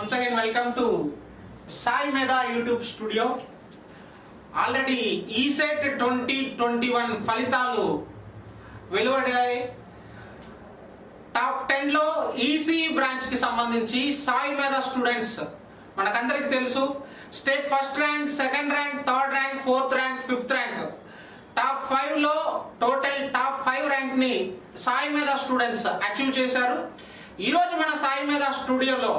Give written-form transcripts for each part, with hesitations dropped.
Once again, welcome to Sai Meda YouTube studio. Already ESET 2021 ఫలితాలు వెలువడాయి. Top 10 లో EC branch కి సంబంధించి సాయి మేధా స్టూడెంట్స్ మనకందరికి తెలుసు. State first rank, second rank, third rank, fourth rank, fifth rank, top 5 లో total top 5 rank ని సాయి మేధా students achieve చేశారు. ఈరోజు మన సాయి మేధా స్టూడియోలో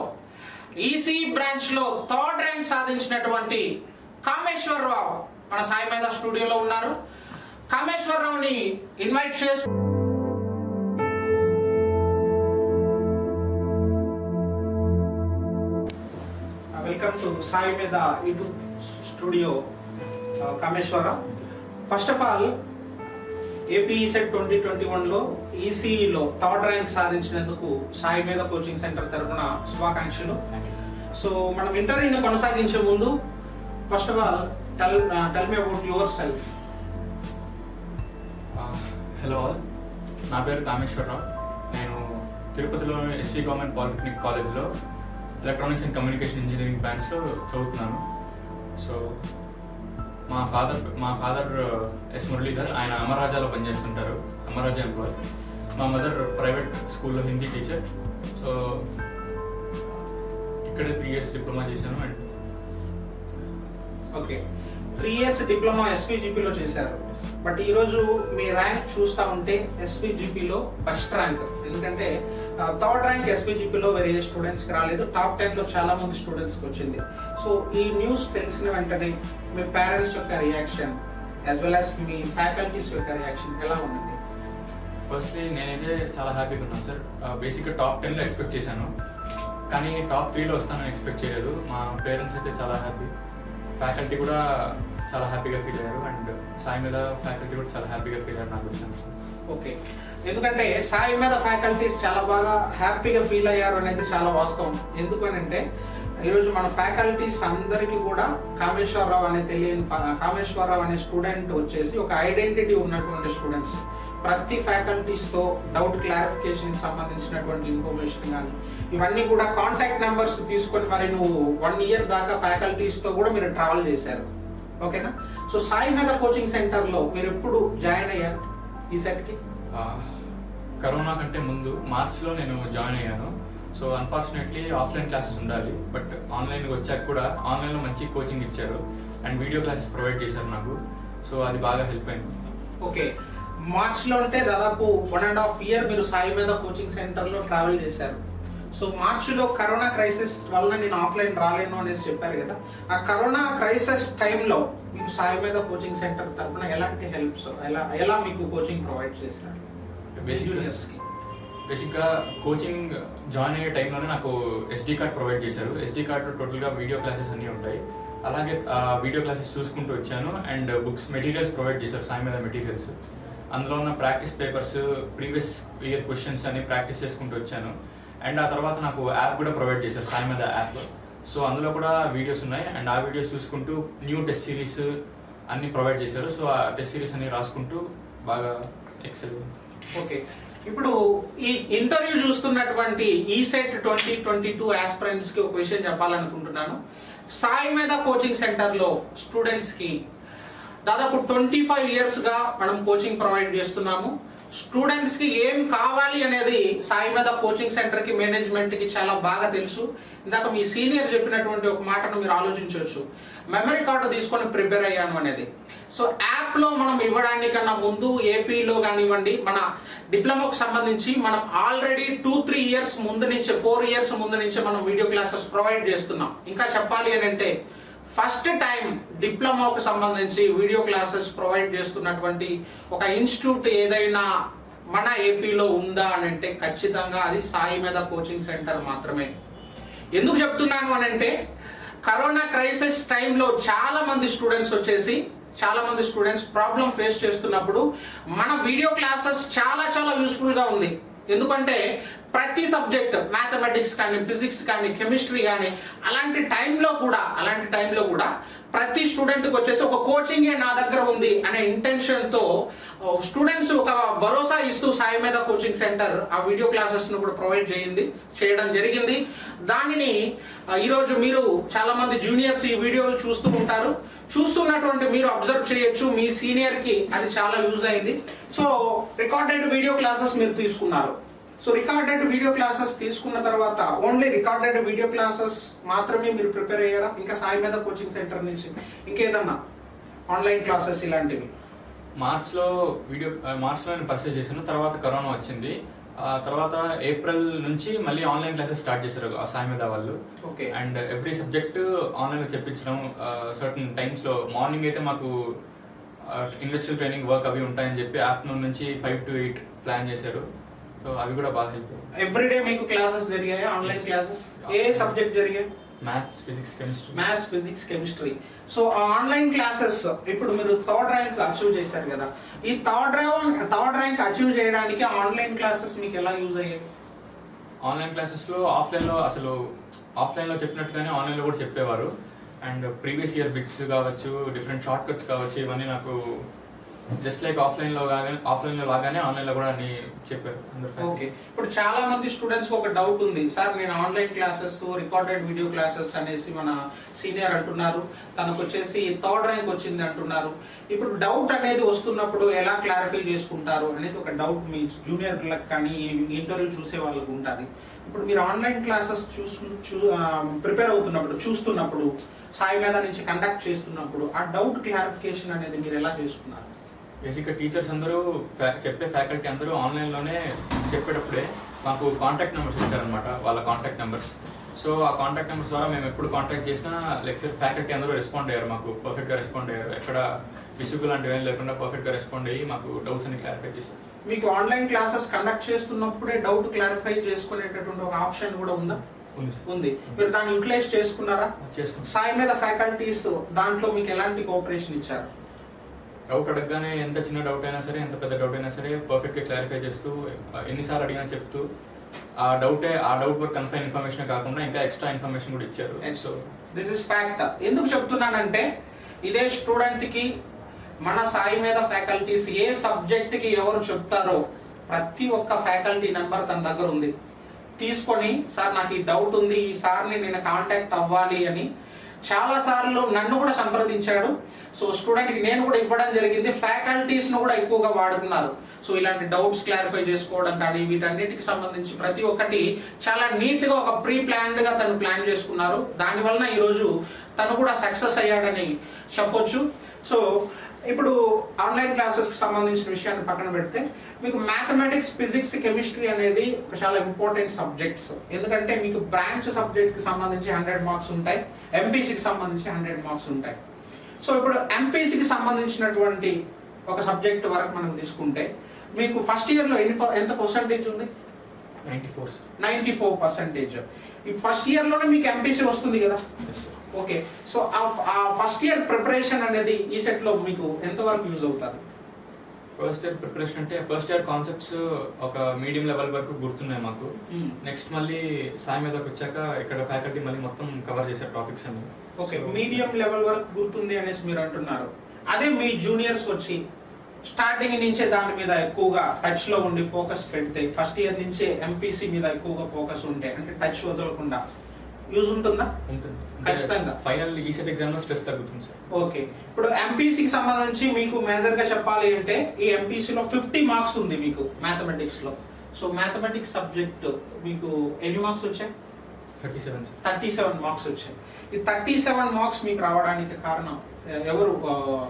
ఈసీ బ్రాంచ్ లో థర్డ్ ర్యాంక్ సాధించినటువంటి కామేశ్వరరావు మన సాయి మేధా స్టూడియోలో ఉన్నారు. కామేశ్వరరావుని ఇన్వైట్ చేసి వెల్కమ్ టు సాయి మేధా YouTube studio. Kameswara Rao, first of all AP ECET 2021 లో ఈసీఈలో థర్డ్ ర్యాంక్ సాధించినందుకు సాయి మేధా కోచింగ్ సెంటర్ తరఫున శుభాకాంక్షలు. సో మనం ఇంటర్వ్యూని కొనసాగించే ముందు first of all tell me about your self. Hello all, నా పేరు కామేశ్వరరావు. నేను తిరుపతిలో ఎస్వి గవర్నమెంట్ పాలిటెక్నిక్ కాలేజ్లో ఎలక్ట్రానిక్స్ అండ్ కమ్యూనికేషన్ ఇంజనీరింగ్ బ్రాంచ్లో చదువుతున్నాను. సో మా ఫాదర్ ఎస్ మురళీధర్, ఆయన అమరాజాలో పనిచేస్తుంటారు, అమరాజా ఎంప్లాయ్. మా మదర్ ప్రైవేట్ స్కూల్లో హిందీ టీచర్. సో ఇక్కడే 3 years డిప్లొమా చేశాను. అండ్ ఓకే, 3 years డిప్లొమా ఎస్పీజీపీలో చేశారు. బట్ ఈరోజు మీ ర్యాంక్ చూస్తూ ఉంటే ఎస్పీజీపీలో ఫస్ట్ ర్యాంక్. ఎందుకంటే థర్డ్ ర్యాంక్ ఎస్పీజీపీలో వేరే స్టూడెంట్స్కి రాలేదు, టాప్ 10లో చాలా మంది స్టూడెంట్స్కి వచ్చింది. సో ఈ న్యూస్ తెలిసిన వెంటనే మీ పేరెంట్స్ యొక్క రియాక్షన్ యాజ్ వెల్ యాజ్ మీ ఫ్యాకల్టీస్ యొక్క రియాక్షన్ ఎలా ఉంది? ఫస్ట్లీ నేనైతే చాలా హ్యాపీగా ఉన్నాను సార్. బేసిక్గా టాప్ 10లో ఎక్స్పెక్ట్ చేశాను, కానీ టాప్ 3లో వస్తానని ఎక్స్పెక్ట్ చేయలేదు. మా పేరెంట్స్ అయితే చాలా హ్యాపీ, ఫ్యాకల్టీ కూడా చాలా హ్యాపీగా ఫీల్ అయ్యారు. అండ్ సాయి మేధా ఫ్యాకల్టీ కూడా చాలా హ్యాపీగా ఫీల్ అయ్యారు నాకు వచ్చాను. ఓకే, ఎందుకంటే సాయి మేధా ఫ్యాకల్టీస్ చాలా బాగా హ్యాపీగా ఫీల్ అయ్యారు అనేది చాలా వాస్తవం. ఎందుకనంటే ఈరోజు మన ఫ్యాకల్టీస్ అందరికీ కూడా కామేశ్వరరావు అనే స్టూడెంట్ వచ్చేసి ఒక ఐడెంటిటీ ఉన్నటువంటి స్టూడెంట్స్. ప్రతి ఫ్యాకల్టీస్తో డౌట్ క్లారిఫికేషన్ సంబంధించినటువంటి ఇన్ఫర్మేషన్ కానీ ఇవన్నీ కూడా కాంటాక్ట్ నెంబర్స్ తీసుకొని మరి నువ్వు 1 year దాకా ఫ్యాకల్టీస్తో కూడా మీరు ట్రావెల్ చేశారు. ఓకేనా? సో సాయి మేధా కోచింగ్ సెంటర్లో మీరు ఎప్పుడు జాయిన్ అయ్యారు ఈ సెట్కి? కరోనా కంటే ముందు మార్చ్లో నేను జాయిన్ అయ్యాను. సో అన్ఫార్చునేట్లీ ఆఫ్లైన్ క్లాసెస్ ఉండాలి, బట్ ఆన్లైన్కి వచ్చాక కూడా ఆన్లైన్లో మంచి కోచింగ్ ఇచ్చారు అండ్ వీడియో క్లాసెస్ ప్రొవైడ్ చేశారు నాకు. సో అది బాగా హెల్ప్ అయింది. ఓకే, మార్చ్లో అంటే దాదాపు 1.5 year మీరు సాయి మేధా కోచింగ్ సెంటర్లో ట్రావెల్ చేశారు. సో మార్చిలో కరోనా క్రైసిస్ వల్ల నేను ఆఫ్లైన్ రాలేను అనేసి చెప్పారు కదా, ఆ కరోనా క్రైసిస్ టైంలో మీకు సాయి మేధా కోచింగ్ సెంటర్ తరఫున ఎలాంటి హెల్ప్స్ ఎలా మీకు కోచింగ్ ప్రొవైడ్ చేస్తారు? బేసిక్గా కోచింగ్ జాయిన్ అయ్యే టైంలోనే నాకు SD కార్డ్ ప్రొవైడ్ చేశారు. SD కార్డు టోటల్గా వీడియో క్లాసెస్ అన్నీ ఉంటాయి. అలాగే వీడియో క్లాసెస్ చూసుకుంటూ వచ్చాను. అండ్ బుక్స్ మెటీరియల్స్ ప్రొవైడ్ చేశారు, సాయి మేధా మెటీరియల్స్. అందులో ఉన్న practice papers, previous year questions అన్ని ప్రాక్టీస్ చేసుకుంటూ వచ్చాను. అండ్ ఆ తర్వాత నాకు యాప్ కూడా ప్రొవైడ్ చేశారు, సాయి మేధా యాప్. సో అందులో కూడా వీడియోస్ ఉన్నాయి అండ్ ఆ వీడియోస్ చూసుకుంటూ న్యూ టెస్ట్ సిరీస్ అన్ని ప్రొవైడ్ చేశారు. సో ఆ టెస్ట్ సిరీస్ అన్ని రాసుకుంటూ బాగా ఎక్సెల్. ఓకే, ఇప్పుడు ఈ ఇంటర్వ్యూ చూస్తున్నటువంటి ఈసెట్ 2022 ఆస్పిరెంట్స్ కి ఒక విషయం చెప్పాలనుకుంటున్నాను. సాయి మేధా కోచింగ్ సెంటర్లో స్టూడెంట్స్కి దాదాపు 25 years గా మనం కోచింగ్ ప్రొవైడ్ చేస్తున్నాము. స్టూడెంట్స్కి ఏం కావాలి అనేది సాయి మేధా కోచింగ్ సెంటర్కి మేనేజ్మెంట్కి చాలా బాగా తెలుసు. ఇందాక మీ సీనియర్ చెప్పినటువంటి ఒక మాటను మీరు ఆలోచించవచ్చు, మెమరీ కార్డు తీసుకొని ప్రిపేర్ అయ్యాను అనేది. సో యాప్లో మనం ఇవ్వడానికన్నా ముందు ఏపీలో కానివ్వండి, మన డిప్లొమాకు సంబంధించి మనం ఆల్రెడీ 2-3 years ముందు నుంచి 4 years ముందు నుంచి మనం వీడియో క్లాసెస్ ప్రొవైడ్ చేస్తున్నాం. ఇంకా చెప్పాలి అని అంటే ఫస్ట్ టైం డిప్లొమాకు సంబంధించి వీడియో క్లాసెస్ ప్రొవైడ్ చేస్తున్నటువంటి ఒక ఇన్స్టిట్యూట్ ఏదైనా మన ఏపీలో ఉందా అని అంటే ఖచ్చితంగా అది సాయి మేధా కోచింగ్ సెంటర్ మాత్రమే. ఎందుకు చెప్తున్నాను అని అంటే కరోనా క్రైసిస్ టైంలో చాలా మంది స్టూడెంట్స్ ప్రాబ్లం ఫేస్ చేస్తున్నప్పుడు మన వీడియో క్లాసెస్ చాలా యూస్ఫుల్గా ఉంది. ఎందుకంటే ప్రతి సబ్జెక్ట్ మ్యాథమెటిక్స్ కానీ ఫిజిక్స్ కానీ కెమిస్ట్రీ కానీ అలాంటి టైంలో కూడా ప్రతి స్టూడెంట్కి వచ్చేసి ఒక కోచింగే నా దగ్గర ఉంది అనే ఇంటెన్షన్తో స్టూడెంట్స్ ఒక భరోసా ఇస్తూ సాయి మీద కోచింగ్ సెంటర్ ఆ వీడియో క్లాసెస్ను కూడా ప్రొవైడ్ చేయడం జరిగింది. దానిని ఈరోజు మీరు చాలా మంది జూనియర్స్ ఈ వీడియోలు చూస్తూ ఉంటారు. చూస్తున్నటువంటి మీరు అబ్జర్వ్ చేయొచ్చు, మీ సీనియర్కి అది చాలా యూజ్ అయింది. సో రికార్డెడ్ వీడియో క్లాసెస్ మీరు తీసుకున్నారు. సో రికార్డెడ్ వీడియో క్లాసెస్ తీసుకున్న తర్వాత ఓన్లీ రికార్డెడ్ వీడియో క్లాసెస్ మాత్రమే మీరు ప్రిపేర్ అయ్యారా? ఇంకా సాయి మీద కోచింగ్ సెంటర్ నుంచి ఇంకేదన్నా ఆన్లైన్ క్లాసెస్ ఇలాంటివి? మార్చ్లో నేను పర్చేస్ చేశాను. తర్వాత కరోనా వచ్చింది. తర్వాత ఏప్రిల్ నుంచి మళ్ళీ ఆన్లైన్ క్లాసెస్ స్టార్ట్ చేశారు సాయి మీద వాళ్ళు. ఓకే. అండ్ ఎవ్రీ సబ్జెక్ట్ ఆన్లైన్లో చెప్పించడం. సర్టన్ టైమ్స్లో మార్నింగ్ అయితే మాకు ఇండస్ట్రియల్ ట్రైనింగ్ వర్క్ అవి ఉంటాయని చెప్పి ఆఫ్టర్నూన్ నుంచి 5 to 8 ప్లాన్ చేశారు. సో అవి కూడా బాగా హెల్ప్. ఎవ్రీడే మీకు క్లాసెస్ జరిగాయి, ఆన్లైన్ క్లాసెస్? ఏ సబ్జెక్ట్ జరిగాయి? Maths, physics, chemistry. సో ఆ ఆన్లైన్ క్లాసెస్ ఇప్పుడు మీరు థర్డ్ ర్యాంక్ అచీవ్ చేశారు కదా, ఈ థర్డ్ ర్యాంక్ అచీవ్ చేయడానికి ఆన్లైన్ క్లాసెస్ మీకు ఎలా యూజ్ అయ్యాయి? ఆన్లైన్ క్లాసెస్లో ఆఫ్లైన్లో చెప్పినట్టుగానే ఆన్లైన్లో కూడా చెప్పేవారు. అండ్ ప్రీవియస్ ఇయర్ బిట్స్ కావచ్చు, డిఫరెంట్ షార్ట్ కట్స్ కావచ్చు, ఇవన్నీ నాకు జస్ట్ లైక్ ఆఫ్లైన్లో లాగానే ఆన్లైన్లో కూడా అన్ని చెప్పారు. ఓకే. ఇప్పుడు చాలా మంది స్టూడెంట్స్ ఒక డౌట్ ఉంది, సార్ నేను online classes recorded video classes అనేసి మన సీనియర్ అంటున్నారు, తనకు వచ్చేసి థర్డ్ ర్యాంక్ వచ్చింది అంటున్నారు. ఇప్పుడు డౌట్ అనేది వస్తున్నప్పుడు ఎలా క్లారిఫై చేసుకుంటారు అనేది ఒక డౌట్ మీ జూనియర్లకు కానీ ఇంటర్వ్యూ చూసే వాళ్ళకు ఉంటుంది. ఇప్పుడు మీరు ఆన్లైన్ క్లాసెస్ ప్రిపేర్ అవుతున్నప్పుడు, చూస్తున్నప్పుడు, సాయి మీద నుంచి కండక్ట్ చేస్తున్నప్పుడు ఆ డౌట్ క్లారిఫికేషన్ అనేది మీరు ఎలా చేసుకున్నారు? బేసిక్గా టీచర్స్ అందరూ చెప్పే ఫ్యాకల్టీ అందరూ ఆన్లైన్లోనే చెప్పేటప్పుడే మాకు కాంటాక్ట్ నెంబర్స్ ఇచ్చారనమాట, వాళ్ళ కాంటాక్ట్ నెంబర్స్. సో ఆ కాంటాక్ట్ నెంబర్స్ ద్వారా మేము ఎప్పుడు కాంటాక్ట్ చేసినా ఫ్యాకల్టీ అందరూ రెస్పాండ్ అయ్యారు, మాకు పర్ఫెక్ట్గా రెస్పాండ్ అయ్యారు. ఎక్కడ విసుగు లాంటివి ఏం లేకుండా పర్ఫెక్ట్గా రెస్పాండ్ అయ్యి మాకు డౌట్స్ అన్ని క్లారిఫై చేశారు. మీకు ఆన్లైన్ క్లాసెస్ కండక్ట్ చేస్తున్నప్పుడే డౌట్ క్లారిఫై చేసుకునేటటువంటి ఒక ఆప్షన్ కూడా ఉందా? ఉంది. మీరు దాన్ని యూటిలైజ్ చేసుకున్నారా? సాయి మీద ఫ్యాకల్టీస్ దాంట్లో మీకు ఎలాంటి కోఆపరేషన్ ఇచ్చారు? డౌట్ అడగగానే ఎంత చిన్న డౌట్ అయినా సరే, ఎంత పెద్ద డౌట్ అయినా సరే పర్ఫెక్ట్గా క్లారిఫై చేస్తూ, ఎన్నిసార్లు అడిగినా చెప్తూ, ఆ డౌట్ వరకు కన్ఫైన్ ఇన్ఫర్మేషన్ కాకుండా ఇంకా ఎక్స్ట్రా ఇన్ఫర్మేషన్ కూడా ఇచ్చారు. So this is fact. ఎందుకు చెప్తున్నానంటే ఇదే స్టూడెంట్ కి మన సాయి మీద ఫ్యాకల్టీస్ ఏ సబ్జెక్ట్ కి ఎవరు చెప్తారో ప్రతి ఒక్క ఫ్యాకల్టీ నెంబర్ తన దగ్గర ఉంది. తీసుకొని సార్ నాకు ఈ డౌట్ ఉంది, ఈ సార్ని నేను కాంటాక్ట్ అవ్వాలి అని చాలా సార్లు నన్ను కూడా సంప్రదించాడు. సో స్టూడెంట్కి నేను కూడా ఇవ్వడం జరిగింది. ఫ్యాకల్టీస్ను కూడా ఎక్కువగా వాడుకున్నారు. సో ఇలాంటి డౌట్స్ క్లారిఫై చేసుకోవడం కానీ వీటన్నిటికి సంబంధించి ప్రతి ఒక్కటి చాలా నీట్గా ఒక ప్రీ ప్లాన్డ్గా తను ప్లాన్ చేసుకున్నారు. దానివలన ఈరోజు తను కూడా సక్సెస్ అయ్యాడని చెప్పొచ్చు. సో ఇప్పుడు ఆన్లైన్ క్లాసెస్కి సంబంధించిన విషయాన్ని పక్కన పెడితే మీకు మ్యాథమెటిక్స్, ఫిజిక్స్, కెమిస్ట్రీ అనేది చాలా ఇంపార్టెంట్ సబ్జెక్ట్స్. ఎందుకంటే మీకు బ్రాంచ్ సబ్జెక్ట్కి సంబంధించి 100 మార్క్స్ ఉంటాయి, ఎంపీసీకి సంబంధించి 100 మార్క్స్ ఉంటాయి. సో ఇప్పుడు ఎంపీసీకి సంబంధించినటువంటి ఒక సబ్జెక్ట్ వరకు మనం తీసుకుంటే మీకు ఫస్ట్ ఇయర్లో ఎంత పర్సంటేజ్ ఉంది? 94%. ఈ ఫస్ట్ ఇయర్లోనే మీకు ఎంపీసీ వస్తుంది కదా? ఓకే. సో ఆ ఫస్ట్ ఇయర్ ప్రిపరేషన్ అనేది ఈ సెట్లో మీకు ఎంతవరకు యూజ్ అవుతుంది? ఫస్ట్ ఇయర్ ప్రిపరేషన్ అంటే ఫస్ట్ ఇయర్ కాన్సెప్ట్స్ ఒక మీడియం లెవెల్ వరకు గుర్తున్నాయి మాకు. నెక్స్ట్ మళ్ళీ సాయి మీదకి వచ్చాక ఇక్కడ ఫ్యాకల్టీ మళ్ళీ మొత్తం కవర్ చేశారు టాపిక్స్ అన్ని. ఓకే, మీడియం లెవెల్ వరకు గుర్తుంది అనేసి మీరు అంటున్నారు. అదే మీ జూనియర్స్ వచ్చి స్టార్టింగ్ నుంచే దాని మీద ఎక్కువగా టచ్ లో ఉండి ఫోకస్ పెడితే, ఫస్ట్ ఇయర్ నుంచే ఎంపీసీ మీద ఎక్కువగా ఫోకస్ ఉంటే, అంటే టచ్ వదలకుండా యూజ్ ఉంటుందా? ఉంటుంది ఖచ్చితంగా. ఫైనల్ ఈసెట్ ఎగ్జామ్ లో స్ట్రెస్ తగ్గుతుంది సార్. ఓకే. ఇప్పుడు ఎంపీసీకి సంబంధించి మీకు మేజర్ గా చెప్పాలి అంటే ఈ ఎంపీసీలో 50 మార్క్స్ ఉంది మీకు మ్యాథమెటిక్స్ లో. సో మ్యాథమెటిక్స్ సబ్జెక్ట్ మీకు ఎన్ని మార్క్స్ వచ్చాయి? 37 మార్క్స్ వచ్చాయి. ఈ 37 మార్క్స్ మీకు రావడానికి కారణం ఎవరు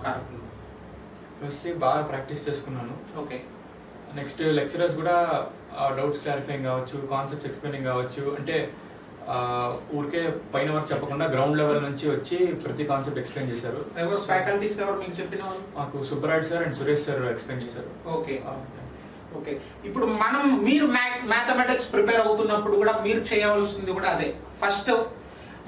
కారణం? ఫస్ట్లీ బాగా ప్రాక్టీస్ చేసుకున్నాను. ఓకే. నెక్స్ట్ లెక్చరర్స్ కూడా డౌట్స్ క్లారిఫైయింగ్ కావచ్చు, కాన్సెప్ట్స్ ఎక్స్ప్లెయినింగ్ కావచ్చు, అంటే ఊరికే పైన వరకు చెప్పకుండా గ్రౌండ్ లెవెల్ నుంచి వచ్చి ప్రతి కాన్సెప్ట్ ఎక్స్ప్లెయిన్ చేశారు. ఎవరు ఫ్యాకల్టీస్ ఎవరు మీకు చెప్పిన వాళ్ళు? మాకు Subbaraj sir and Suresh sir explain చేశారు. ఓకే. ఓకే. ఇప్పుడు మీరు మ్యాథమెటిక్స్ ప్రిపేర్ అవుతున్నప్పుడు కూడా మీరు చేయవలసింది కూడా అదే. ఫస్ట్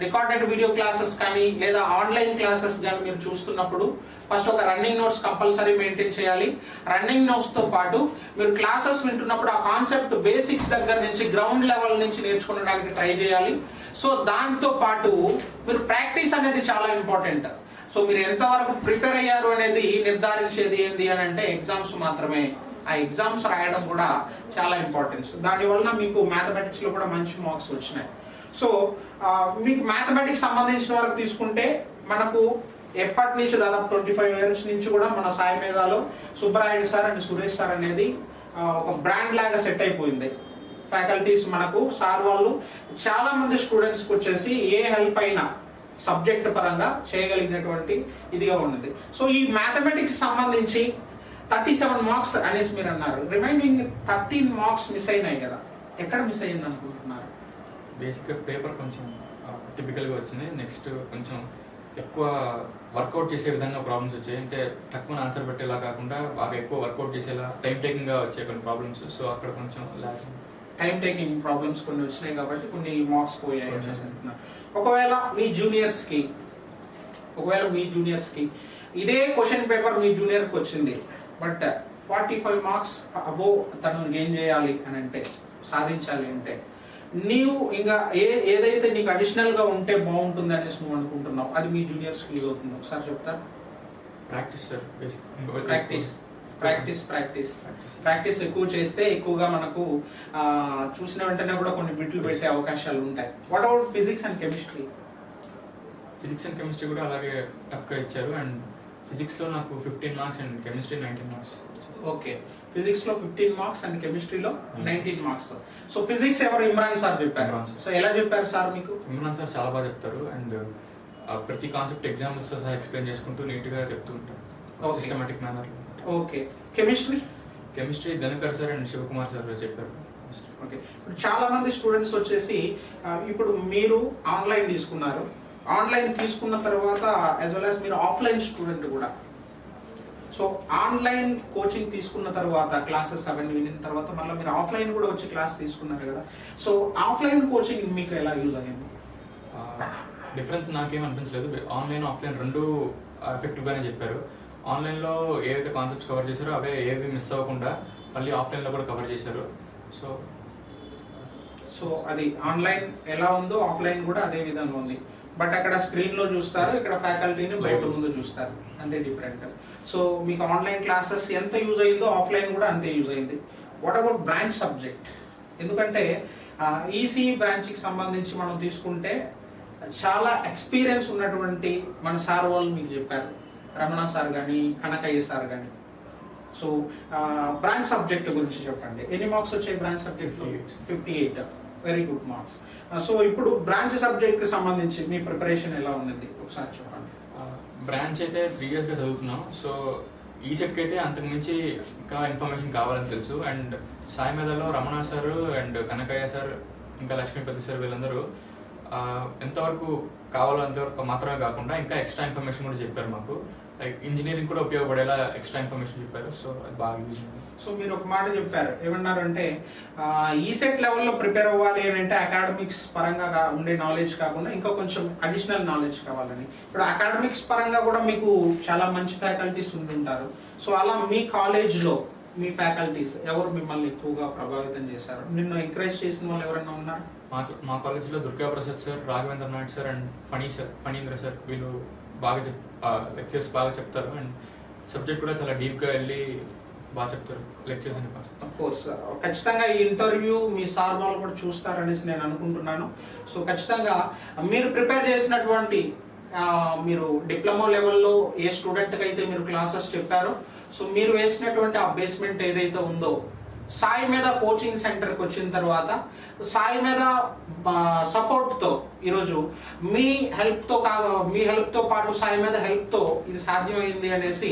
రికార్డెడ్ వీడియో క్లాసెస్ కానీ లేదా ఆన్లైన్ క్లాసెస్ కానీ మీరు చూస్తున్నప్పుడు ఫస్ట్ ఒక రన్నింగ్ నోట్స్ కంపల్సరీ మెయింటైన్ చేయాలి. రన్నింగ్ నోట్స్తో పాటు మీరు క్లాసెస్ వింటున్నప్పుడు ఆ కాన్సెప్ట్ బేసిక్స్ దగ్గర నుంచి గ్రౌండ్ లెవెల్ నుంచి నేర్చుకోవడానికి ట్రై చేయాలి. సో దాంతో పాటు మీరు ప్రాక్టీస్ అనేది చాలా ఇంపార్టెంట్. సో మీరు ఎంతవరకు ప్రిపేర్ అయ్యారు అనేది నిర్ధారించేది ఏంటి అని అంటే ఎగ్జామ్స్ మాత్రమే. ఆ ఎగ్జామ్స్ రాయడం కూడా చాలా ఇంపార్టెంట్. దానివల్ల మీకు మ్యాథమెటిక్స్లో కూడా మంచి మార్క్స్ వచ్చినాయి. సో మీకు మ్యాథమెటిక్స్ సంబంధించిన వరకు తీసుకుంటే మనకు ఎప్పటి నుంచి దాదాపు 25 years నుంచి కూడా మన సాయి మేధాలో Subbarayudu sir and Suresh sir అనేది ఒక బ్రాండ్ లాగా సెట్ అయిపోయింది. ఫ్యాకల్టీస్ మనకు సార్ వాళ్ళు చాలా మంది స్టూడెంట్స్కి వచ్చేసి ఏ హెల్ప్ అయినా సబ్జెక్ట్ పరంగా చేయగలిగినటువంటి ఇదిగా ఉన్నది. సో ఈ మ్యాథమెటిక్స్ సంబంధించి 37 మార్క్స్ అనేసి మీరు అన్నారు. రిమైనింగ్ 13 మార్క్స్ మిస్ అయినాయి కదా, ఎక్కడ మిస్ అయింది అనుకుంటున్నారు? బేసిక్గా పేపర్ కొంచెం టిపికల్గా వచ్చింది. నెక్స్ట్ కొంచెం ఎక్కువ వర్కౌట్ చేసే విధంగా ప్రాబ్లమ్స్ వచ్చాయి. అంటే తక్కువ ఆన్సర్ పెట్టేలా కాకుండా బాగా ఎక్కువ వర్కౌట్ చేసేలా టైం టేకింగ్గా వచ్చే కొన్ని ప్రాబ్లమ్స్. సో అక్కడ కొంచెం టైం టేకింగ్ ప్రాబ్లమ్స్ కొన్ని వచ్చినాయి కాబట్టి కొన్ని మార్క్స్ పోయాయి అంటున్నారు. ఒకవేళ మీ జూనియర్స్కి ఇదే క్వశ్చన్ పేపర్ మీ జూనియర్కి వచ్చింది, బట్ 45 మార్క్స్ అబోవ్ తను గెయిన్ చేయాలి అని అంటే, సాధించాలి అంటే, నీవు ఇంకా ఏదైతే నీకు అడిషనల్గా ఉంటే బాగుంటుంది అనేసి నువ్వు అనుకుంటున్నావు, అది మీ జూనియర్స్కి యూజ్ అవుతుంది? ఒకసారి చెప్తారు. Practice sir. ప్రాక్టీస్ ఎక్కువ చేస్తే ఎక్కువగా మనకు చూసిన వెంటనే కూడా కొన్ని బిట్లు పెట్టే అవకాశాలు ఉంటాయి. What about physics and chemistry? Physics and chemistry కూడా అలాగే టఫ్గా ఇచ్చారు. అండ్ ఫిజిక్స్లో నాకు 15 marks and chemistry 19 marks. Okay, ఫిజిక్స్లో 15 మార్క్స్ అండ్ కెమిస్ట్రీలో 19 మార్క్స్. సో ఫిజిక్స్ ఎవరు? ఇమ్రాన్ సార్ చెప్పారు. సో ఎలా చెప్పారు సార్ మీకు? ఇమ్రాన్ సార్ చాలా బాగా చెప్తారు. అండ్ ప్రతి కాన్సెప్ట్ ఎగ్జామ్స్ సహా ఎక్స్ప్లెయిన్ చేసుకుంటూ నీట్గా చెప్తూ ఉంటారు, systematic manner. Okay, chemistry Dhankar sir and Shivakumar sir చెప్పారు. ఓకే, ఇప్పుడు చాలా మంది స్టూడెంట్స్ వచ్చేసి ఇప్పుడు మీరు ఆన్లైన్ తీసుకున్నారు, ఆన్లైన్ తీసుకున్న తర్వాత యాజ్ వెల్ యాజ్ మీరు ఆఫ్లైన్ స్టూడెంట్ కూడా. సో ఆన్లైన్ కోచింగ్ తీసుకున్న తర్వాత క్లాసెస్ అవన్నీ వినిన తర్వాత మళ్ళీ మీరు ఆఫ్లైన్ కూడా వచ్చి క్లాస్ తీసుకున్నారు కదా. సో ఆఫ్లైన్ కోచింగ్ మీకు ఎలా యూజ్ అయ్యింది? డిఫరెన్స్ నాకేం అనిపించలేదు. ఆన్లైన్ ఆఫ్లైన్ రెండు ఎఫెక్టివ్గానే చెప్పారు. ఆన్లైన్లో ఏవైతే కాన్సెప్ట్స్ కవర్ చేశారో అవే ఏవి మిస్ అవ్వకుండా మళ్ళీ ఆఫ్లైన్లో కూడా కవర్ చేశారు. సో అది ఆన్లైన్ ఎలా ఉందో ఆఫ్లైన్ కూడా అదే విధంగా ఉంది. బట్ అక్కడ స్క్రీన్లో చూస్తారు, ఇక్కడ ఫ్యాకల్టీని బయట ముందు చూస్తారు, అంతే డిఫరెంట్. సో మీకు ఆన్లైన్ క్లాసెస్ ఎంత యూజ్ అయిందో ఆఫ్లైన్ కూడా అంతే యూజ్ అయింది. What about branch subject? ఎందుకంటే ఈసీఈ బ్రాంచ్కి సంబంధించి మనం తీసుకుంటే చాలా ఎక్స్పీరియన్స్ ఉన్నటువంటి మన సార్ వాళ్ళు మీకు చెప్పారు, రమణ సార్ కానీ కనకయ్య సార్ కానీ. సో బ్రాంచ్ సబ్జెక్ట్ గురించి చెప్పండి. ఎన్ని మార్క్స్ వచ్చాయి బ్రాంచ్ సబ్జెక్ట్లో? 58. Very good marks. సో ఇప్పుడు బ్రాంచ్ సబ్జెక్ట్కి సంబంధించి మీ ప్రిపరేషన్ ఎలా ఉన్నది ఒకసారి చెప్పండి. బ్రాంచ్ అయితే 3 yearsగా చదువుతున్నాం. సో ఈ సెట్కి అయితే అంతకుమించి ఇంకా ఇన్ఫర్మేషన్ కావాలని తెలుసు. అండ్ సాయి మేధాలో Ramana sir and Kanakayya sir ఇంకా లక్ష్మీపతి సార్ వీళ్ళందరూ ఎంతవరకు కావాలో అంతవరకు మాత్రమే కాకుండా ఇంకా ఎక్స్ట్రా ఇన్ఫర్మేషన్ కూడా చెప్పారు మాకు. లైక్ ఇంజనీరింగ్ కూడా ఉపయోగపడేలా ఎక్స్ట్రా ఇన్ఫర్మేషన్ చెప్పారు. సో అది బాగా యూజ్ అయింది. సో మీరు ఒక మాట చెప్పారు, ఏమన్నారంటే ఈసెట్ లెవెల్లో ప్రిపేర్ అవ్వాలి అని అంటే అకాడమిక్స్ పరంగా ఉండే నాలెడ్జ్ కాకుండా ఇంకా కొంచెం అడిషనల్ నాలెడ్జ్ కావాలని. ఇప్పుడు అకాడమిక్స్ పరంగా కూడా మీకు చాలా మంచి ఫ్యాకల్టీస్ ఉంటుంటారు. సో అలా మీ కాలేజ్లో మీ ఫ్యాకల్టీస్ ఎవరు మిమ్మల్ని ఎక్కువగా ప్రభావితం చేశారు? నిన్ను ఎంకరేజ్ చేసిన వాళ్ళు ఎవరైనా ఉన్నారు? మా కాలేజ్లో Durga Prasad sir, Raghavendra Naidu sir and Phanindra sir వీళ్ళు బాగా లెక్చర్స్ బాగా చెప్తారు. అండ్ సబ్జెక్ట్ కూడా చాలా డీప్గా వెళ్ళి బాగా చెప్తారు లెక్చర్స్ అని. ఆఫ్ కోర్స్ ఖచ్చితంగా ఈ ఇంటర్వ్యూ మీ సార్ వాళ్ళు కూడా చూస్తారనేసి నేను అనుకుంటున్నాను. సో ఖచ్చితంగా మీరు ప్రిపేర్ చేసినటువంటి మీరు డిప్లొమా లెవెల్లో ఏ స్టూడెంట్కి అయితే మీరు క్లాసెస్ చెప్పారో, సో మీరు వేసినటువంటి ఆ బేస్మెంట్ ఏదైతే ఉందో సాయి మీద కోచింగ్ సెంటర్కి వచ్చిన తర్వాత సాయి మీద సపోర్ట్తో ఈరోజు మీ హెల్ప్తో పాటు సాయి మీద హెల్ప్తో ఇది సాధ్యమైంది అనేసి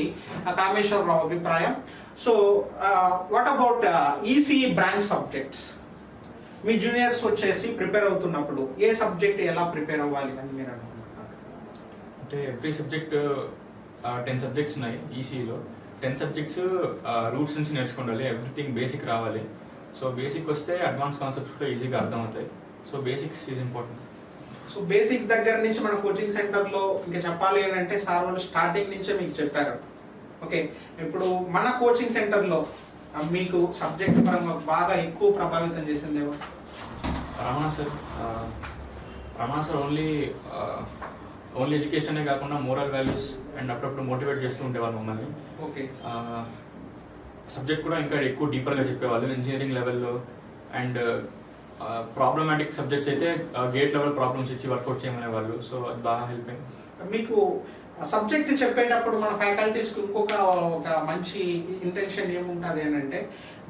కామేశ్వరరావు అభిప్రాయం. So what about ECE branch subjects? Me juniors వచ్చేసి ప్రిపేర్ అవుతున్నప్పుడు ఏ సబ్జెక్ట్ ఎలా ప్రిపేర్ అవ్వాలి అని మీరు అనుకుంటున్నారు? అంటే ఎవ్రీ సబ్జెక్ట్ 10 సబ్జెక్ట్స్ ఉన్నాయి ఈసీఈలో. 10 సబ్జెక్ట్స్ రూట్స్ నుంచి నేర్చుకోవాలి, ఎవ్రీథింగ్ బేసిక్ రావాలి. సో బేసిక్ వస్తే అడ్వాన్స్ కాన్సెప్ట్స్ కూడా ఈజీగా అర్థమవుతాయి. So basics is important. So basics దగ్గర నుంచి మన కోచింగ్ సెంటర్లో ఇంకా చెప్పాలి అని అంటే సార్ వాళ్ళు స్టార్టింగ్ నుంచే మీకు చెప్పారు. ఓకే, ఇప్పుడు మన కోచింగ్ సెంటర్లో మీకు సబ్జెక్ట్ పరంగా బాగా ఎక్కువ ప్రభావితం చేసిందేమో? రమణ సార్ ఓన్లీ ఎడ్యుకేషన్ అనే కాకుండా మోరల్ వాల్యూస్ అండ్ అప్పుడప్పుడు మోటివేట్ చేస్తూ ఉండేవాళ్ళు మమ్మల్ని. ఓకే, సబ్జెక్ట్ కూడా ఇంకా ఎక్కువ డీపర్గా చెప్పేవాళ్ళు ఇంజనీరింగ్ లెవెల్లో. అండ్ ప్రాబ్లమాటిక్ సబ్జెక్ట్స్ అయితే గేట్ లెవెల్ ప్రాబ్లమ్స్ ఇచ్చి వర్కౌట్ చేయమనేవాళ్ళు. సో అది బాగా హెల్ప్ అయింది. మీకు సబ్జెక్ట్ చెప్పేటప్పుడు మన ఫ్యాకల్టీస్కి ఇంకొక ఒక మంచి ఇంటెన్షన్ ఏముంటుంది అని అంటే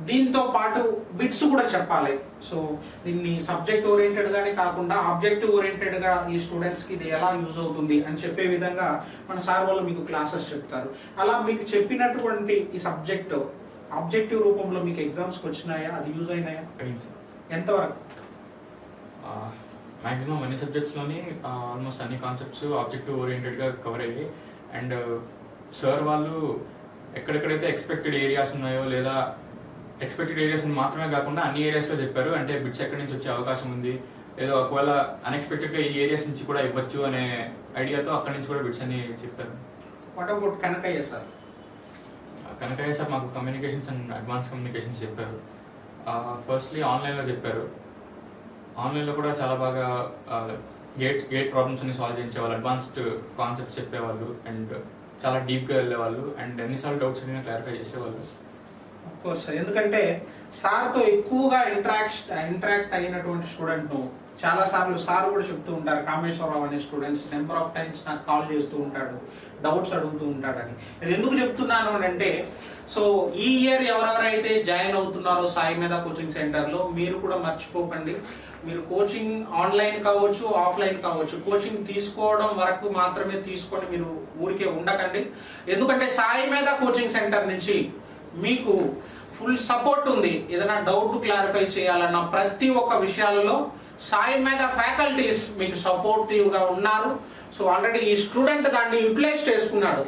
దీంతో పాటు బిట్స్ కూడా చెప్పాలి. సో దీన్ని సబ్జెక్ట్ ఓరియంటెడ్గానే కాకుండా ఆబ్జెక్టివ్ ఓరియంటెడ్గా ఈ స్టూడెంట్స్కి ఇది ఎలా యూజ్ అవుతుంది అని చెప్పే విధంగా మన సార్ వాళ్ళు మీకు క్లాసెస్ చెప్తారు. అలా మీకు చెప్పినటువంటి ఈ సబ్జెక్ట్ ఆబ్జెక్టివ్ రూపంలో మీకు ఎగ్జామ్స్కి వచ్చినాయా? అది యూజ్ అయినాయా? ఎంతవరకు? మ్యాక్సిమం అన్ని సబ్జెక్ట్స్లోని ఆల్మోస్ట్ అన్ని కాన్సెప్ట్స్ ఆబ్జెక్టివ్ ఓరియంటెడ్గా కవర్ అయ్యాయి. అండ్ సార్ వాళ్ళు ఎక్కడెక్కడైతే ఎక్స్పెక్టెడ్ ఏరియాస్ ఉన్నాయో లేదా ఎక్స్పెక్టెడ్ ఏరియాస్ మాత్రమే కాకుండా అన్ని ఏరియాస్లో చెప్పారు. అంటే బిట్స్ ఎక్కడి నుంచి వచ్చే అవకాశం ఉంది లేదా ఒకవేళ అన్ఎక్స్పెక్టెడ్గా ఈ ఏరియాస్ నుంచి కూడా ఇవ్వచ్చు అనే ఐడియాతో అక్కడి నుంచి కూడా బిట్స్ అన్ని చెప్పారు. What about Kanakayya sir? Kanakayya sir మాకు కమ్యూనికేషన్స్ అండ్ అడ్వాన్స్ కమ్యూనికేషన్స్ చెప్పారు. ఫస్ట్లీ ఆన్లైన్లో చెప్పారు. ఆన్లైన్లో కూడా చాలా బాగా గేట్ ప్రాబ్లమ్స్ అన్ని సాల్వ్ చేయించేవాళ్ళు, అడ్వాన్స్డ్ కాన్సెప్ట్స్ చెప్పేవాళ్ళు అండ్ చాలా డీప్గా వెళ్ళేవాళ్ళు అండ్ ఎన్నిసార్లు డౌట్స్ అడిగినా క్లారిఫై చేసేవాళ్ళు. అఫ్కోర్స్, ఎందుకంటే సార్తో ఎక్కువగా ఇంటరాక్ట్ అయినటువంటి స్టూడెంట్ చాలా సార్లు సార్ కూడా చెప్తూ ఉంటారు, కామేశ్వరరావు అనే స్టూడెంట్స్ నెంబర్ ఆఫ్ టైమ్స్ నాకు కాల్ చేస్తూ ఉంటాడు, డౌట్స్ అడుగుతూ ఉంటాడని. ఇది ఎందుకు చెప్తున్నాను అని అంటే సో ఈ ఇయర్ ఎవరెవరైతే జాయిన్ అవుతున్నారో సాయి మీద కోచింగ్ సెంటర్లో మీరు కూడా మర్చిపోకండి, మీరు కోచింగ్ ఆన్లైన్ కావచ్చు ఆఫ్లైన్ కావచ్చు కోచింగ్ తీసుకోవడం వరకు మాత్రమే తీసుకొని మీరు ఊరికే ఉండకండి. ఎందుకంటే సాయి మీద కోచింగ్ సెంటర్ నుంచి మీకు ఫుల్ సపోర్ట్ ఉంది. ఏదైనా డౌట్ క్లారిఫై చేయాలన్న ప్రతి ఒక్క విషయాలలో సాయి మీద ఫ్యాకల్టీస్ మీకు సపోర్టివ్గా ఉన్నారు. సో ఆల్రెడీ ఈ స్టూడెంట్ దాన్ని యూటిలైజ్ చేసుకున్నాడు.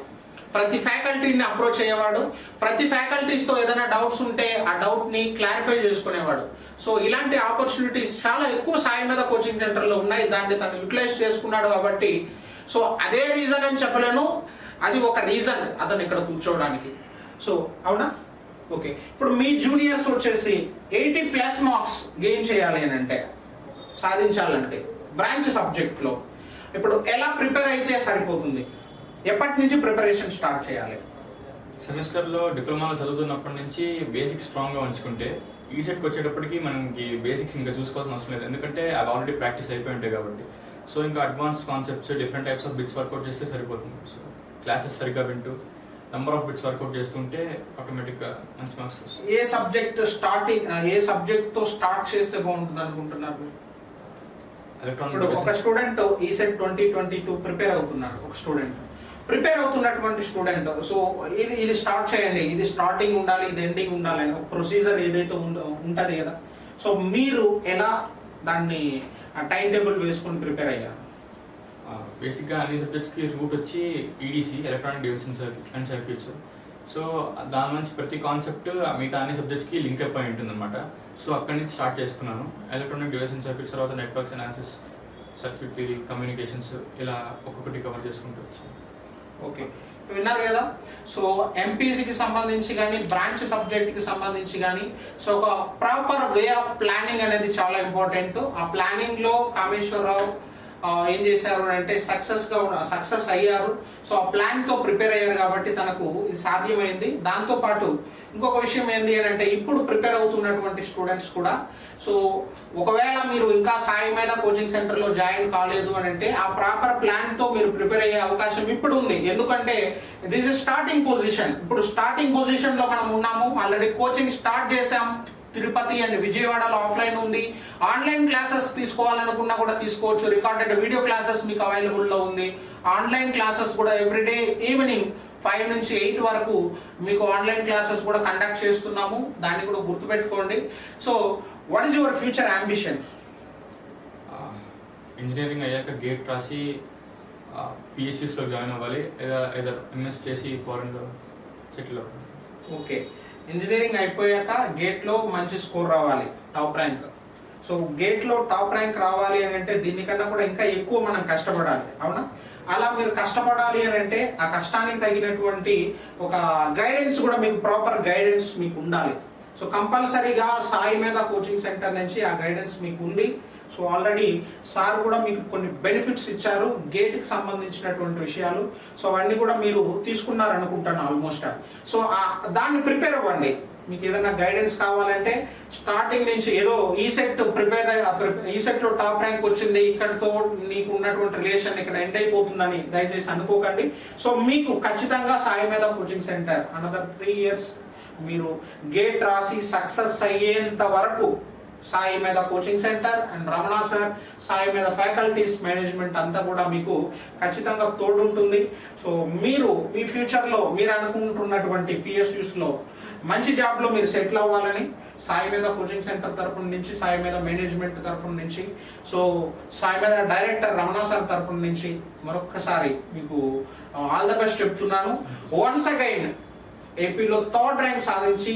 ప్రతి ఫ్యాకల్టీని అప్రోచ్ అయ్యేవాడు, ప్రతి ఫ్యాకల్టీస్తో ఏదైనా డౌట్స్ ఉంటే ఆ డౌట్ని క్లారిఫై చేసుకునేవాడు. సో ఇలాంటి ఆపర్చునిటీస్ చాలా ఎక్కువ సాయి మీద కోచింగ్ సెంటర్లో ఉన్నాయి. దాన్ని తను యూటిలైజ్ చేసుకున్నాడు కాబట్టి సో అదే రీజన్ అని చెప్పలేను, అది ఒక రీజన్ అతను ఇక్కడ కూర్చోవడానికి. సో అవునా? ఓకే, ఇప్పుడు మీ జూనియర్స్ వచ్చేసి 80+ మార్క్స్ గెయిన్ చేయాలి అని అంటే సాధించాలంటే బ్రాంచ్ సబ్జెక్ట్లో ఇప్పుడు ఎలా ప్రిపేర్ అయితే సరిపోతుంది? ఎప్పటి నుంచి ప్రిపరేషన్ స్టార్ట్ చేయాలి? సెమిస్టర్లో డిప్లొమాలో చదువుతున్నప్పటి నుంచి బేసిక్స్ స్ట్రాంగ్గా ఉంచుకుంటే ఈ సెట్కి వచ్చేటప్పటికి మనకి బేసిక్స్ ఇంకా చూసుకోవాల్సిన అవసరం లేదు, ఎందుకంటే అవి ఆల్రెడీ ప్రాక్టీస్ అయిపోయి ఉంటాయి కాబట్టి. సో ఇంకా advanced concepts different types of bits workout చేస్తే సరిపోతుంది. సో క్లాసెస్ సరిగ్గా వింటూ నెంబర్ ఆఫ్ బిట్స్ వర్కౌట్ చేస్తుంటే ఆటోమేటిక్గా మంచి మార్క్స్ వస్తాయి. ఏ సబ్జెక్ట్తో స్టార్ట్ చేస్తే బాగుంటుంది అనుకుంటున్నారు? ఎలక్ట్రానిక్ ఒక స్టూడెంట్ ఈ సెట్ 2022 ప్రిపేర్ అవుతున్నాడు. ఒక స్టూడెంట్ ప్రిపేర్ అవుతున్నటువంటి స్టూడెంట్ సో ఇది స్టార్ట్ చేయండి, ఇది స్టార్టింగ్ ఉండాలి, ఇది ఎండింగ్ ఉండాలి అని ఒక ప్రొసీజర్ ఏదైతే ఉంటుంది కదా. సో మీరు ఎలా దాన్ని టైం టేబుల్ వేసుకొని ప్రిపేర్ అయ్యారు? బేసిక్గా అన్ని సబ్జెక్ట్స్కి రూట్ వచ్చి EDC electronic division and circuits. So దాని నుంచి ప్రతి కాన్సెప్ట్ మిగతా అన్ని సబ్జెక్ట్స్కి లింక్ అప్ అయి ఉంటుంది అనమాట. సో అక్కడి నుంచి స్టార్ట్ చేసుకున్నాను. ఎలక్ట్రానిక్ డివిజన్ సర్క్యూట్స్ తర్వాత networks analysis, circuit theory, communications ఇలా ఒక్కొక్కటి కవర్ చేసుకుంటూ వచ్చాను. ఓకే, విన్నారు కదా. సో ఎంపీసీకి సంబంధించి కానీ బ్రాంచ్ సబ్జెక్ట్కి సంబంధించి కానీ సో ఒక ప్రాపర్ వే ఆఫ్ ప్లానింగ్ అనేది చాలా ఇంపార్టెంట్. ఆ ప్లానింగ్లో కామేశ్వరరావు ఏం చేశారు అంటే సక్సెస్ అయ్యారు. సో ఆ ప్లాన్తో ప్రిపేర్ అయ్యారు కాబట్టి తనకు ఇది సాధ్యమైంది. దాంతోపాటు ఇంకొక విషయం ఏంటి అని అంటే ఇప్పుడు ప్రిపేర్ అవుతున్నటువంటి స్టూడెంట్స్ కూడా సో ఒకవేళ మీరు ఇంకా సాయి మీద కోచింగ్ సెంటర్లో జాయిన్ కాలేదు అని అంటే ఆ ప్రాపర్ ప్లాన్తో మీరు ప్రిపేర్ అయ్యే అవకాశం ఇప్పుడు ఉంది. ఎందుకంటే దిస్ ఇస్ స్టార్టింగ్ పొజిషన్. ఇప్పుడు స్టార్టింగ్ పొజిషన్లో మనం ఉన్నాము. ఆల్రెడీ కోచింగ్ స్టార్ట్ చేసాం. తిరుపతి అండ్ విజయవాడలో ఆఫ్లైన్ ఉంది. ఆన్లైన్ క్లాసెస్ తీసుకోవాలనుకున్నా కూడా తీసుకోవచ్చు. రికార్డెడ్ వీడియో క్లాసెస్ మీకు అవైలబుల్లో ఉంది. ఆన్లైన్ క్లాసెస్ కూడా ఎవ్రీడే ఈవినింగ్ 5 నుంచి 8 వరకు మీకు ఆన్లైన్ క్లాసెస్ కూడా కండక్ట్ చేస్తున్నాము. దాన్ని కూడా గుర్తుపెట్టుకోండి. So what is your future ambition? Engineering అయ్యాక గేట్ రాసి పిఎస్యూస్లో జాయిన్ అవ్వాలి, లేదా ఎంఎస్ చేసి ఫారెన్లో సెటిల్ అవ్వాలి. ఓకే, ఇంజనీరింగ్ అయిపోయాక గేట్లో మంచి స్కోర్ రావాలి, టాప్ ర్యాంక్. సో గేట్లో టాప్ ర్యాంక్ రావాలి అని అంటే దీనికన్నా కూడా ఇంకా ఎక్కువ మనం కష్టపడాలి, అవునా? అలా మీరు కష్టపడాలి అని అంటే ఆ కష్టానికి తగినటువంటి ఒక గైడెన్స్ కూడా మీకు, ప్రాపర్ గైడెన్స్ మీకు ఉండాలి. సో కంపల్సరీగా సాయి మీద కోచింగ్ సెంటర్ నుంచి ఆ గైడెన్స్ మీకు ఉంది. సో ఆల్రెడీ సార్ కూడా మీకు కొన్ని బెనిఫిట్స్ ఇచ్చారు గేట్కి సంబంధించినటువంటి విషయాలు. సో అవన్నీ కూడా మీరు తీసుకున్నారు అనుకుంటాను ఆల్మోస్ట్. సో దాన్ని ప్రిపేర్ అవ్వండి. మీకు ఏదైనా గైడెన్స్ కావాలంటే స్టార్టింగ్ నుంచి ఏదో ఈ సెట్ ఈ సెట్ లో టాప్ ర్యాంక్ వచ్చింది, ఇక్కడతో నీకు ఉన్నటువంటి రిలేషన్ ఇక్కడ ఎండ్ అయిపోతుందని దయచేసి అనుకోకండి. సో మీకు ఖచ్చితంగా సాయి మీద కోచింగ్ సెంటర్ అనదర్ 3 years మీరు గేట్ రాసి సక్సెస్ అయ్యేంత వరకు సాయి మీద coaching centre and Ramana sir, Sai మీద ఫ్యాకల్టీస్, మేనేజ్మెంట్ అంతా కూడా మీకు ఖచ్చితంగా తోడుంటుంది. సో మీరు మీ ఫ్యూచర్లో మీరు అనుకుంటున్నటువంటి పిఎస్యూస్లో మంచి జాబ్లో మీరు సెటిల్ అవ్వాలని సాయి మీద కోచింగ్ సెంటర్ తరఫున నుంచి, సాయి మీద మేనేజ్మెంట్ తరఫున నుంచి, సో సాయి మీద డైరెక్టర్ రమణ సార్ తరఫున నుంచి మరొక్కసారి మీకు ఆల్ ద బెస్ట్ చెప్తున్నాను. వన్స్ అగైన్ ఏపీలో 3rd ర్యాంక్ సాధించి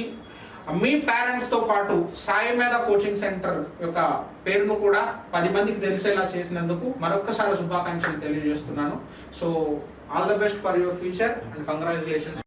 మీ పేరెంట్స్ తో పాటు సాయి మీద కోచింగ్ సెంటర్ యొక్క పేరును కూడా 10 మందికి తెలిసేలా చేసినందుకు మరొక్కసారి శుభాకాంక్షలు తెలియజేస్తున్నాను. So all the best for your future and congratulations.